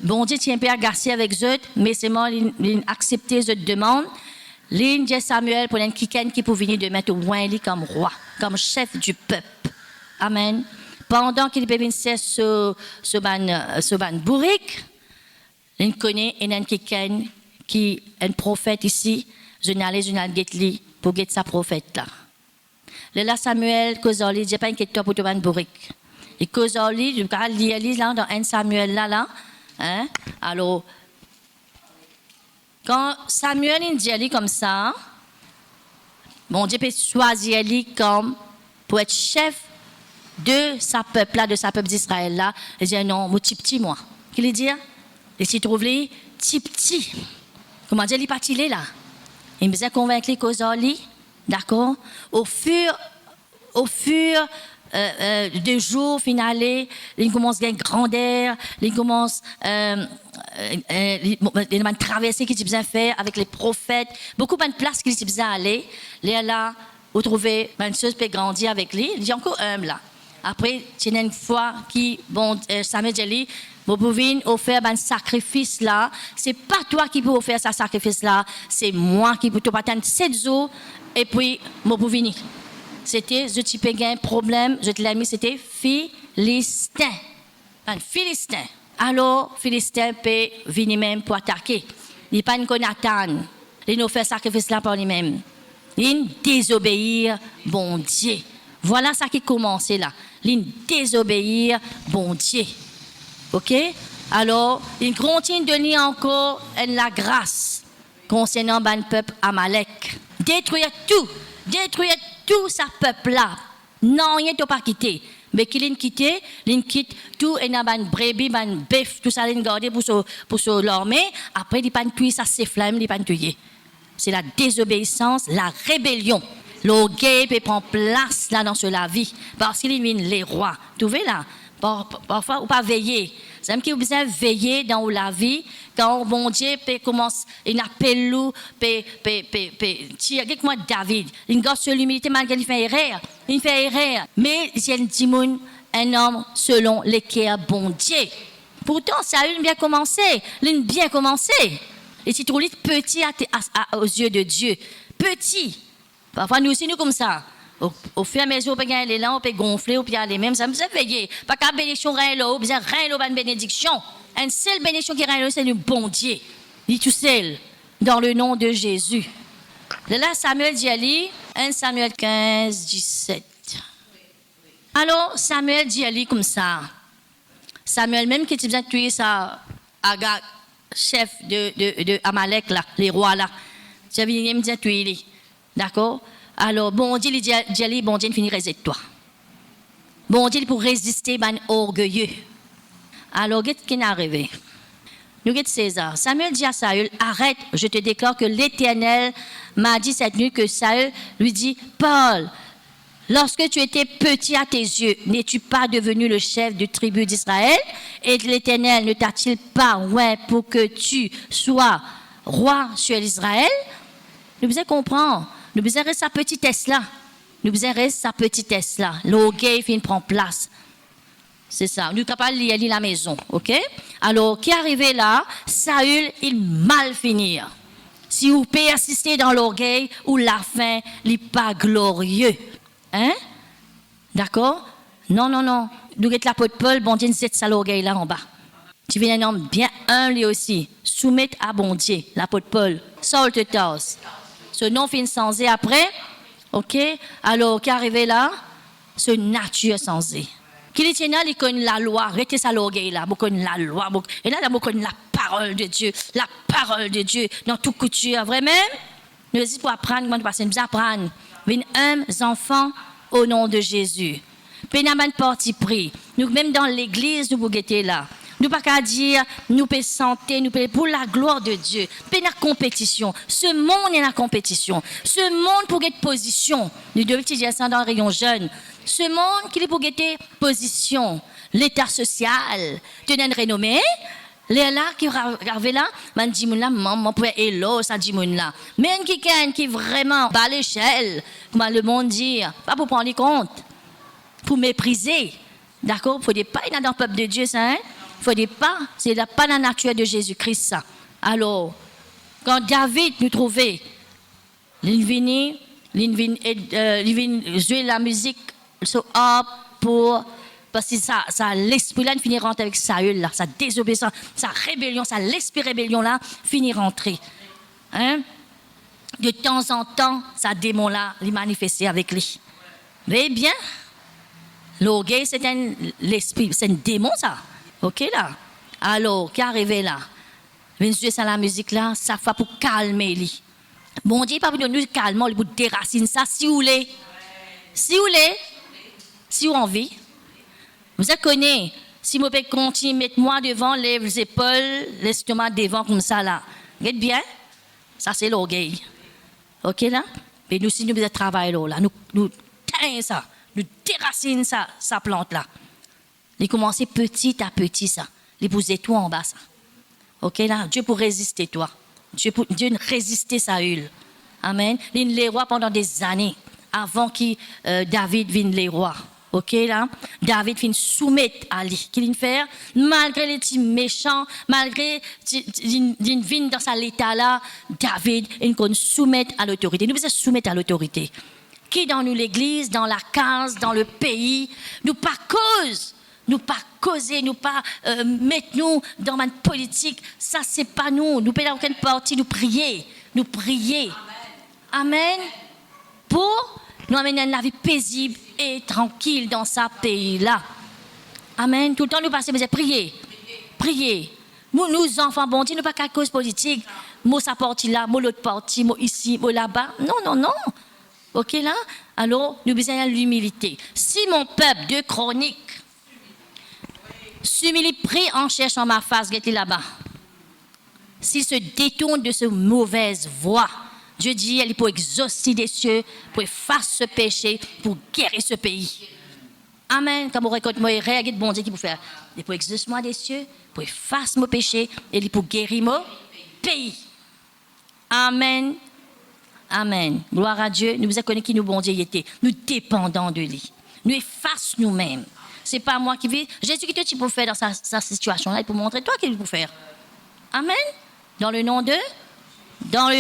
bon Dieu tient pas agacé avec eux, mais c'est moi il accepté cette demande. L'île de Samuel pour quelqu'un qui peut venir de mettre Winley comme roi, comme chef du peuple. Amen. Pendant qu'il peut venir ce ban bourrique, il connaît quelqu'un qui est un prophète ici. Je n'allais guetter pour guetter sa prophète là. Là Samuel causoli, j'ai pas inquiète-toi pour te ban bourrique. Et causoli, je vais lire là dans 1 Samuel là, hein? Alors quand Samuel il dit comme ça, bon Dieu peut choisir lui comme pour être chef de sa peuple là, de sa peuple d'Israël là. Il dit non, mon petit moi. Qu'il dit? Et s'il trouve lui petit. Comment dire, il parti là. Il me faisait convaincre Kozoli, d'accord? Au fur de jours finalés, il commence à gagner grandeur, il commence il a traversé qu'il besoin faire avec les prophètes, beaucoup de places qu'il besoin aller. Là, vous trouvez une chose peut grandir avec lui. Il dit encore humble là. Après, il y a une fois qui bon Samuel dit vous pouvez offrir un sacrifice là. C'est pas toi qui peux offrir ce sacrifice là, c'est moi qui peux te attendre 7 jours et puis vous pouvez venir. C'était je t'ai payé un problème, je te l'ai mis c'était Philistin. Un Philistin. Alors Philistin peut venir même pour attaquer. Il n'est pas une connatane. Il nous fait sacrifice là pour lui-même. Il désobéir bon Dieu. Voilà ça qui commence là. Il désobéir bon Dieu. OK? Alors, il continue de donner encore la grâce concernant le peuple Amalek. Détruire tout ce peuple-là. Non, rien ne pas quitter. Mais qu'il quitte tout et n'a pas de brebis, pas de bœuf, tout ça, il garde pour l'armée. Après, il pas tuer ça, c'est flamme, il pas tuer. C'est la désobéissance, la rébellion. L'orgueil peut prendre place là dans la vie. Parce qu'il est les rois. Tu vois là? Parfois, ou pas veiller. C'est même qu'il vous besoin veiller dans la vie. Quand bon Dieu commence, il appelle nous, avec moi David. Il garde sur l'humilité malgré qu'il fait erreur. Il fait erreur. Mais il y a un homme selon les cœurs bon Dieu. Pourtant, ça a bien commencé. Il a bien commencé. Et tu trouves petit aux yeux de Dieu. Petit. Parfois, nous aussi, nous comme ça. Au fur et à mesure, on peut gagner l'élan, on peut gonfler, on peut aller même. Ça me fait veiller. Pas qu'à bénédiction, rien là, bien rien là, une bénédiction. Une seule bénédiction qui est rien là, c'est le bon Dieu. Dit tout seul, dans le nom de Jésus. Là, Samuel dit à lui, 1 Samuel 15, 17. Alors, Samuel dit à lui comme ça. Samuel, même qui a tué sa Agag, chef de Amalek, là, les rois là. Tu as vu, il me tué lui. D'accord? Alors, bon Dieu, il dit, bon Dieu, finit de toi. Bon Dieu, pour résister, ben orgueilleux. Alors, qu'est-ce qui est arrivé? Nous, qu'est-ce César? Samuel dit à Saül, arrête, je te déclare que l'Éternel m'a dit cette nuit que Saül lui dit, Paul, lorsque tu étais petit à tes yeux, n'es-tu pas devenu le chef de tribu d'Israël? Et l'Éternel ne t'a-t-il pas ouais pour que tu sois roi sur Israël? Nous devons comprendre. Nous devons rester sa petitesse là. Nous devons rester sa petitesse là. L'orgueil finit prendre place. C'est ça. Nous sommes capables de lire la maison. OK? Alors, qui est arrivé là? Saül, il mal finir. Si vous persistez dans l'orgueil, ou la fin, il n'est pas glorieux. Hein? D'accord? Non. Nous sommes l'apôtre Paul, bon Dieu, c'est ça l'orgueil là en bas. Tu viens un homme bien humble aussi. Soumettre à bon Dieu, l'apôtre Paul. Saul te tasse. Ce nom finit sans après, ok? Alors, qui est arrivé là? Ce nature sans Qui est là, il connaît la loi, arrêtez ça l'orgueil là, il connaît la loi, et là, il connaît la parole de Dieu, dans toute couture, vraiment? Nous aussi pour apprendre, comment passer, nous apprendre. Venez enfants au nom de Jésus. Puis, nous avons parti pris. Nous, même dans l'église, nous vous guettez là. Nous pas qu'à dire, nous pouvons santé, nous pouvons pour la gloire de Dieu. Nous pouvons la compétition. Ce monde est la compétition. Ce monde pour gagner position. Nous devons dire ça dans le rayon jeune. Ce monde qui est pour gagner position. L'état social, tenir une renommée. Les là qui arrivent là, man dit là, maman pour hello, ça dit là. Même qui vraiment bas l'échelle, comment le monde dire, pas pour prendre compte, pour mépriser. D'accord? Il ne faut pas être dans le peuple de Dieu, ça, hein? Il ne faut pas, c'est pas la nature de Jésus-Christ, ça. Alors, quand David nous trouvait, il vient jouer la musique pour. Parce que ça l'esprit là finit rentrer avec Saül là, sa désobéissance, sa rébellion, l'esprit rébellion là finit rentrer. Hein? De temps en temps, ça démon là, il manifestait avec lui. Mais bien, l'orgueil c'est l'esprit, c'est un démon ça. Ok là. Alors, qui est arrivé là? Bien sûr, ça la musique là, ça fait pour calmer lui. Bon Dieu, pas pour nous calmer, pour déraciner ça si vous voulez. Si vous voulez, si vous avez envie. Vous connaissez, si vous pouvez continuer, mettez-moi devant les épaules, l'estomac devant comme ça là. Vous êtes bien? Ça c'est l'orgueil. Ok là? Mais nous, si nous faisons travail là, nous teignons ça, nous déracinons ça, sa plante là. Il commence petit à petit ça. Il poser tout en bas ça. Ok là? Dieu pour résister toi. Dieu ne résister Saül. Amen. Il est roi pendant des années avant que David vienne les rois. Ok là, David vient soumettre à lui. Qu'il vient faire, malgré les petits méchants, malgré il vient dans sa l'état là, David il qu'on soumettre à l'autorité. Nous devons soumettre à l'autorité. Qui dans nous l'église, dans la case, dans le pays, nous pas causer, nous pas mettre nous dans une politique. Ça c'est pas nous. Nous pas aucune partie. Nous prier. Amen. Pour nous amener une vie paisible et tranquille dans ce pays-là. Amen. Tout le temps, nous passons, mais prier. Nous, enfants, bon Dieu, nous pas qu'à cause politique. Moi, ça parti là, moi, l'autre parti, moi, ici, moi, là-bas. Non. OK, là? Alors, nous besoin de l'humilité. Si mon peuple, 2 Chroniques, s'humilie, prie en cherchant ma face, guettez là-bas. S'il se détourne de cette mauvaise voie, Dieu dit, il est pour exaucer des cieux, pour effacer ce péché, pour guérir ce pays. Amen. Comme on récolte, moi, il bon Dieu qui peut faire. Il est pour exaucer moi des cieux, pour effacer mon péché, et il est pour guérir mon pays. Amen. Gloire à Dieu. Nous vous connaissons qui nous bon Dieu était. Nous dépendons de lui. Nous effaçons nous-mêmes. Ce n'est pas moi qui vis. Jésus qui te peut faire dans sa situation-là, il peut montrer toi qu'il peut faire. Amen. Dans le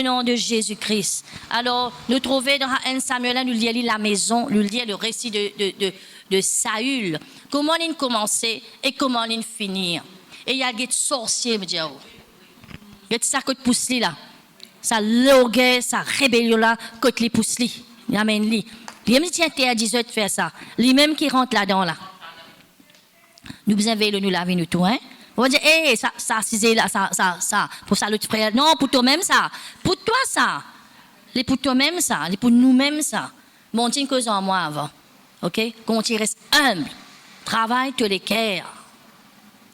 nom de Jésus-Christ. Alors, nous trouvons dans 1 Samuel, nous lisons la maison, nous lisons le récit de Saül. Comment il commençait et comment il finir. Et il y a des sorciers, me dire. Il y a ça que pousse là. Ça l'orgueil, ça rébellion là, que les pousse li. Il amène li. Il même si à 18 de faire ça. Lui même qui rentre là-dedans là. Nous besoin veiller nous laver nous tout hein. On va dire, ça, c'est là, ça, pour ça, l'autre frère. Non, pour toi-même, ça. Pour toi, ça. Les pour toi-même, ça. Les pour nous-mêmes, ça. Bon, tiens, cause en moi avant. OK? Quand tu restes humble, travaille tous les cœurs.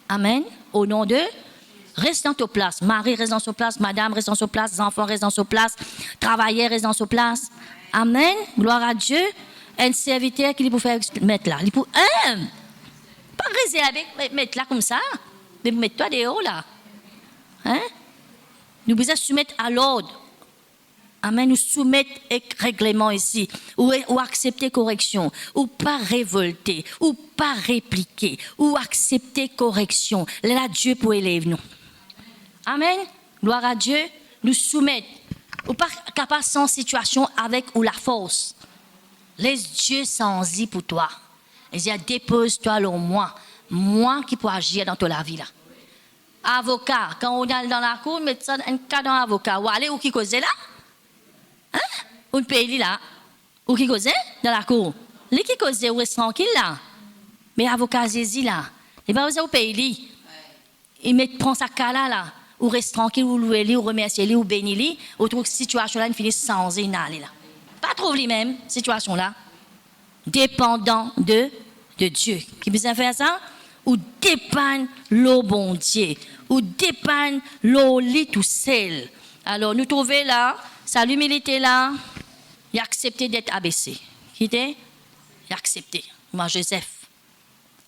Amen. Au nom de, reste dans ta place. Marie, reste dans sa place. Madame, reste dans sa place. Les enfants, restent dans sa place. Travailleurs, reste dans sa place. Amen. Gloire à Dieu. Un serviteur qui peut faire mettre là. Il peut humble. Pas rester avec, mettre là comme ça. Mais mets-toi dehors là. Hein? Nous devons soumettre à l'ordre. Amen. Nous soumettre au règlement ici. Ou accepter correction. Ou pas révolter. Ou pas répliquer. Ou accepter correction. Là, Dieu pour élève nous. Amen. Gloire à Dieu. Nous soumettre. Ou pas capable sans situation avec ou la force. Laisse Dieu sans y pour toi. Et dit, dépose-toi là moi. Moi qui peux agir dans toute la vie là. Avocat, quand on est dans la cour, mettre ça un cas dans l'avocat. Ou aller où qui cause là? Hein? On paye là. Où qui cause dans la cour? Lui qui cause ou reste tranquille là. Mais avocat Jésus là. Il va vous payer lui. Il prend sa cas là. Ou reste tranquille, ou louer lui, ou remercier lui, ou bénir lui. Autre situation là, il finit sans aller là. Pas trop lui-même, situation là. Dépendant de Dieu. Qui besoin faire ça? ou dépanne l'eau bon Dieu, ou dépanne l'eau lit tout seul. Alors, nous trouvons là, sa l'humilité là, il a accepté d'être abaissé. Qui était? Il a accepté. Moi, Joseph.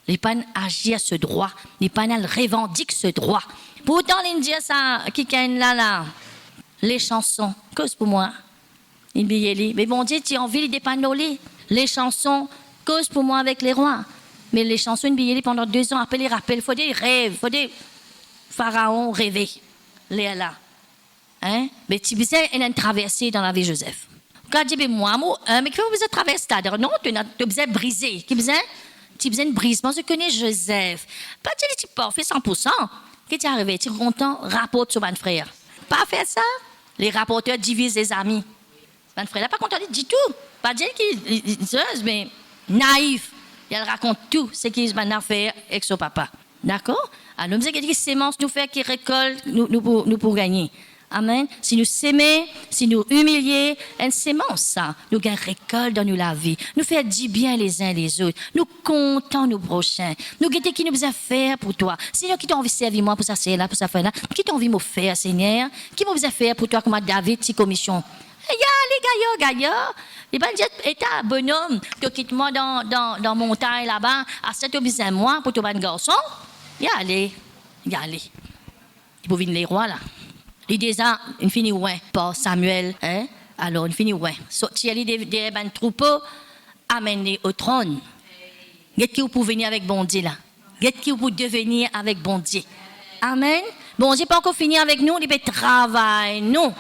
Il n'a pas agi à ce droit. Il n'a pas revendique ce droit. Pourtant, il dit ça, qui là, les chansons, cause pour moi. Il dit, mais bon Dieu, tu as envie de dépanner les chansons, cause pour moi avec les rois. Mais les chansons, il pendant 2 ans, après les rappels, il faut des rêves, il faut des pharaons rêver. Les là. Hein? Mais tu sais, il a traversé dans la vie de Joseph. Quand je dis, moi, mais qu'il faut vous traverser là. Non, tu as besoin de briser. Tu as besoin de briser. Moi, je connais Joseph. Pas dire que tu pas fait 100%. Qu'est-ce qui est arrivé? Tu es content, rapporte sur mon frère. Pas faire ça. Les rapporteurs divisent les amis. Mon frère n'est pas content, il dit tout. Pas dire qu'il est mais naïf. Il raconte tout ce qu'il a fait avec son papa. D'accord? Alors, nous avons dit que sémence nous fait qu'il récolte, nous pour gagner. Amen. Si nous s'aimons, si nous humilions, une sémence, ça, nous gagnons récolte dans la vie. Nous faisons du bien les uns les autres. Nous comptons nos prochains. Nous guettons qui nous besoin faire pour toi. Seigneur, qui t'a envie de servir moi pour ça, c'est là, pour ça, faire là. Qui t'a envie de me faire, Seigneur? Qui m'a besoin faire pour toi, comme David, si commission? Les gars. Les gens disent, un bonhomme, que quitte-moi dans montagne là-bas, à 7 ou 10 mois pour ton bon garçon. Y aller. Il faut venir les rois là. Il dit ça, il finit ouais, par Samuel, hein? Alors il finit ouais. Sortir des troupeaux, amener au trône. Qu'est-ce qui vous pouvez venir avec bon Dieu là? Qu'est-ce qui vous pouvez devenir avec bon Dieu? Amen. Bon Dieu pas encore fini avec nous, il peut travailler nous.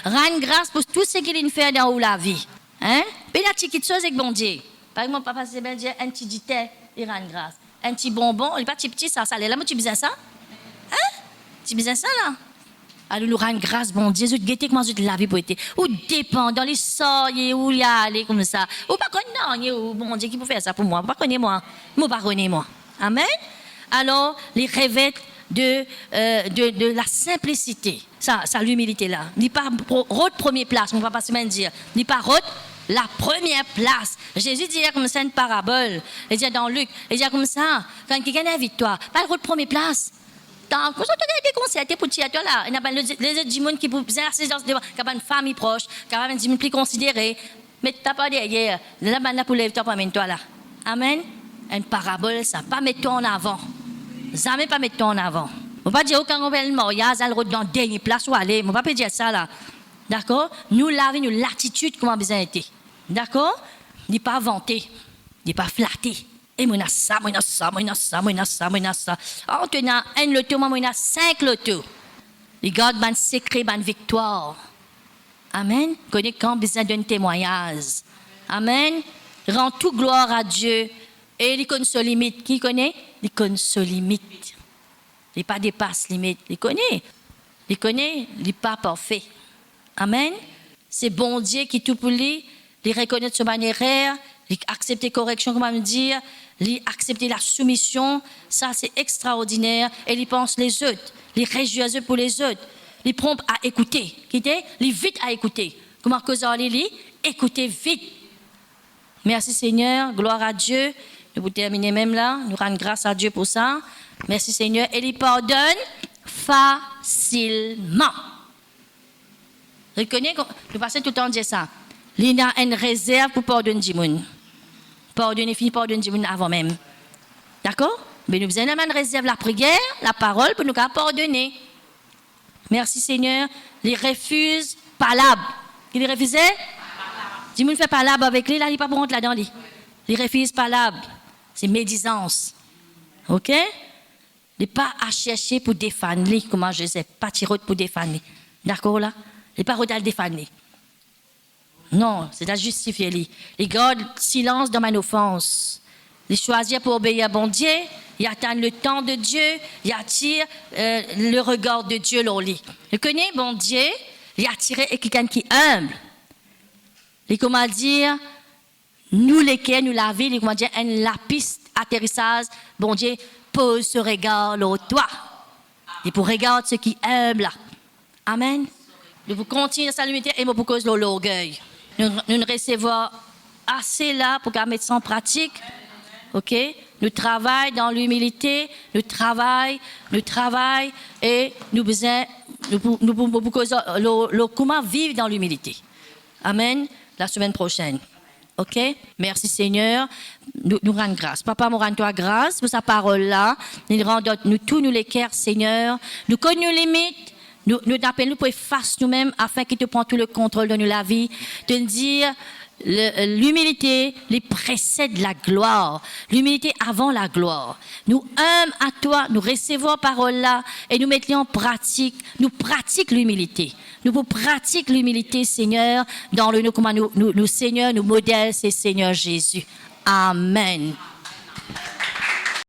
Rendre grâce pour tout ce qu'il fait dans la vie. Hein? Puis la petite chose avec bon Dieu. Par exemple, papa c'est bien dire un petit dité, il rend grâce. Un petit bonbon, il n'est pas petit ça là, mais tu besoin ça? Hein? Tu besoin ça là? Alors nous rendre grâce, bon Dieu, je guette comment je te lave pour être. Ou dépend dans les sorts, où il y a aller comme ça. Ou pas connaître, bon Dieu, qui peut faire ça pour moi? Pas connaître moi. Moi, pas connaître moi. Amen? Alors, les revêtes de la simplicité, ça l'humilité là. N'est pas route première place, mon papa se même dire. N'est pas route la première place. Jésus dit comme ça une parabole. Il dit dans Luc, il dit comme ça, quand quelqu'un invite toi, pas route première place. Quand tu as des concerts pour toi là, il y a les autres gens qui peuvent exercer dans une famille proche, qui ont une gens plus considérés, mais tu n'as pas derrière. Là, maintenant, pour lever toi là. Amen. Une parabole, ça, pas mettre toi en avant. Jamais pas mettre toi en avant. On va pas dire quand on va le mariage, elle route dans la dernière place où aller. On va pas dire ça là. D'accord? Nous l'avons, nous l'attitude comment besoin été. D'accord? N'est pas vanté, n'est pas flatté. Et moi, ça. On tenant un loto, moi, 5 lotos. Les gars, ban secret, ban victoire. Amen. Connais quand besoin d'un témoignage. Amen. Rends toute gloire à Dieu. Et il connaît ses limites. Qui connaît? Il connaît ses limites. Il pas dépasse limite. Il connaît. Il n'est pas parfait. Amen. C'est bon Dieu qui tout pour lui. Il reconnaît son manière, il accepte les corrections, comment me dire, il accepte la soumission. Ça, c'est extraordinaire. Et il pense les autres. Il réjouit pour les autres. Il prompt à écouter. Il vite à écouter. Comment cause il écoutez vite. Merci Seigneur. Gloire à Dieu. Nous vous terminer même là. Nous rendons grâce à Dieu pour ça. Merci Seigneur. Et il pardonne facilement. Reconnaissez, nous passons tout le temps à dire ça. Il a une réserve pour pardonner les gens. Pardonner, fini pardonner les gens avant même. D'accord? Mais nous avons une réserve, la prière, la parole pour nous pardonner. Merci Seigneur. Il refuse palabre. Il refusait? Si vous ne faites palabre avec lui, là, il n'est pas pour rentrer là-dedans. Il refuse palabre. C'est médisance. OK? Il n'est pas à chercher pour défendre, comment je sais, pas tirer pour défendre. D'accord là? Il n'est pas à défendre. Non, c'est à justifier. Il garde silence dans ma offense. Il choisit pour obéir à bon Dieu. Il attend le temps de Dieu. Il attire le regard de Dieu dans lui. Il connaît bon Dieu. Il attire quelqu'un qui est humble. Il comment dire, nous lesquels nous la vie, il comment dire, la piste atterrissage, bon Dieu pose ce regard au toit. Et pour regarder ce qui est humble. Amen. Nous vous continuer à saluer et pour cause de l'orgueil. Nous recevons assez là pour mettre ça en pratique. OK? nous travaillons dans l'humilité, nous travaillons, et nous besoin, comment vivre dans l'humilité. Amen. La semaine prochaine. OK? Merci Seigneur. Nous rendons grâce. Papa, nous rendons toi grâce pour sa parole-là. Nous rendons tous nous l'équerre, Seigneur. Nous connaissons nos limites. Nous appelons pour effacer nous-mêmes afin qu'il te prenne tout le contrôle de la vie. De nous dire, l'humilité les précède la gloire. L'humilité avant la gloire. Nous aimons à toi, nous recevons parole-là et nous mettons en pratique. Nous pratiquons l'humilité. Nous pratiquons l'humilité, Seigneur, dans le nous, comment nous Seigneur, nous modèles, c'est Seigneur Jésus. Amen.